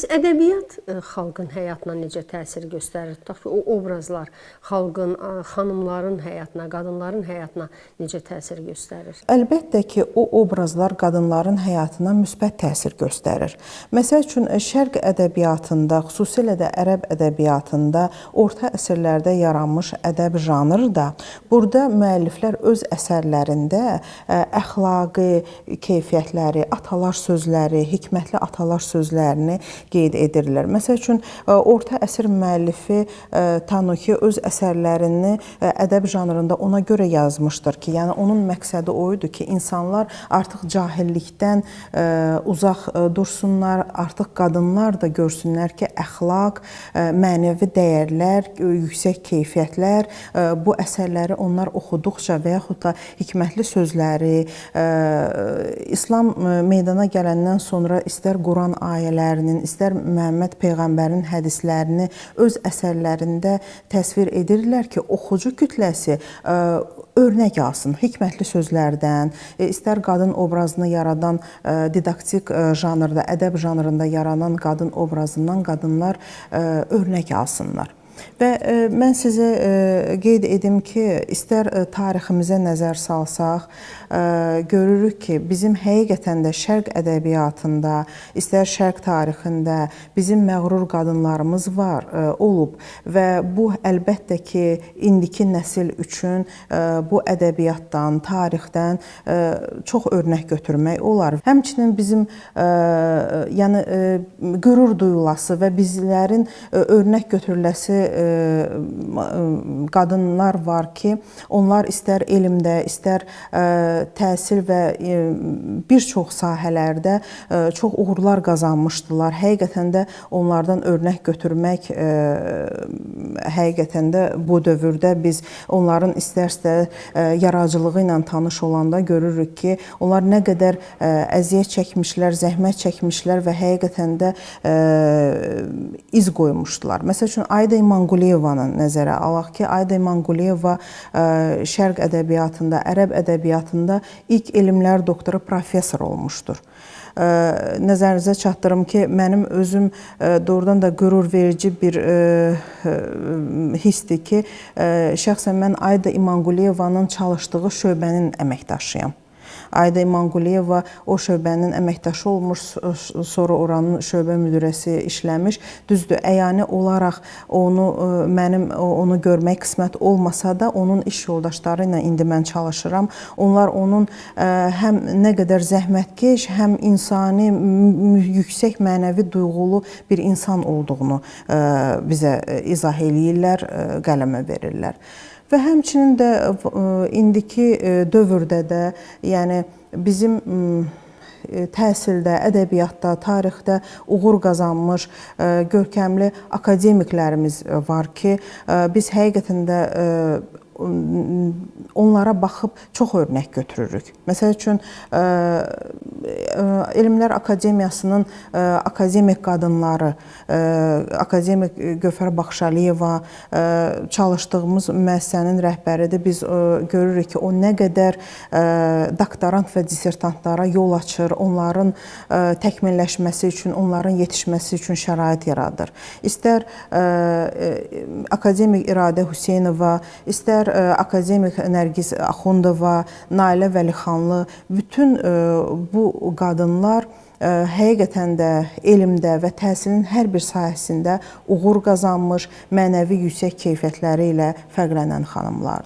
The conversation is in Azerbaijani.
Ədəbiyyat xalqın həyatına necə təsir göstərir? Tutaq ki, o obrazlar xalqın, xanımların həyatına, qadınların həyatına necə təsir göstərir? Əlbəttə ki, o obrazlar qadınların həyatına müsbət təsir göstərir. Məsəl üçün, Şərq ədəbiyyatında, xüsusilə də ərəb ədəbiyyatında orta əsrlərdə yaranmış ədəb janrı da burada müəlliflər öz əsərlərində əxlaqi keyfiyyətləri, atalar sözləri, hikmətli atalar sözlərini qeyd edirlər. Məsəl üçün, orta əsr müəllifi Tanuki öz əsərlərini ədəb janrında ona görə yazmışdır ki, yəni onun məqsədi o idi ki, insanlar artıq cahillikdən uzaq dursunlar, artıq qadınlar da görsünlər ki, əxlaq, mənəvi dəyərlər, yüksək keyfiyyətlər, bu əsərləri onlar oxuduqca və yaxud da hikmətli sözləri, İslam meydana gələndən sonra istər Quran ayələrinin, istər Məhəmməd Peyğəmbərin hədislərini öz əsərlərində təsvir edirlər ki, oxucu kütləsi örnək alsın hikmətli sözlərdən, istər qadın obrazını yaradan didaktik janrda, ədəb janrında yaranan qadın obrazından qadınlar örnək alsınlar. Və mən sizə qeyd edim ki, istər tariximizə nəzər salsaq, görürük ki, bizim həqiqətən də Şərq ədəbiyyatında, istər Şərq tarixində bizim məğrur qadınlarımız var, olub və bu əlbəttə ki, indiki nəsil üçün bu ədəbiyyatdan, tarixdən çox örnək götürmək olar. Həmçinin bizim yəni qürur duyulası və bizlərin örnək götürüləsi qadınlar var ki, onlar istər elmdə, istər təhsil və bir çox sahələrdə çox uğurlar qazanmışdılar. Həqiqətən də onlardan örnək götürmək həqiqətən də bu dövrdə biz onların istər-istər yaradıcılığı ilə tanış olanda görürük ki, onlar nə qədər əziyyət çəkmişlər, zəhmət çəkmişlər və həqiqətən də iz qoymuşdular. Məsəl üçün, Aida İmanquliyevanı nəzərə alaq ki, Aida İmanquliyeva Şərq ədəbiyyatında, ərəb ədəbiyyatında ilk elmlər doktoru, professor olmuşdur. Nəzərinizə çatdırım ki, mənim özüm doğrudan da qürur verici bir hissdir ki, şəxsən mən Aida İmanquliyevanın çalışdığı şöbənin əməkdaşıyam. Aida İmanquliyeva o şöbənin əməkdaşı olmuş, sonra oranın şöbə müdirəsi işləmiş. Düzdür, əyani olaraq mənim onu görmək qismət olmasa da, onun iş yoldaşları ilə indi mən çalışıram. Onlar onun həm nə qədər zəhmətkeş, həm insani, yüksək mənəvi duyğulu bir insan olduğunu bizə izah eləyirlər, qələmə verirlər. Və həmçinin də indiki dövrdə də, yəni bizim təhsildə, ədəbiyyatda, tarixdə uğur qazanmış görkəmli akademiklərimiz var ki, biz həqiqətən də onlara baxıb çox örnək götürürük. Məsəl üçün, Elmlər Akademiyasının akademik qadınları, akademik Gövhər Baxşaliyeva çalışdığımız müəssisənin rəhbəridir. Biz görürük ki, o nə qədər doktorant və dissertantlara yol açır, onların təkmilləşməsi üçün, onların yetişməsi üçün şərait yaradır. İstər akademik İradə Hüseynova, istər akademik Nərgiz Axundova, Nailə Vəlixanlı, bütün bu qadınlar həqiqətən də elmdə və təhsilin hər bir sahəsində uğur qazanmış, mənəvi yüksək keyfiyyətləri ilə fərqlənən xanımlardır.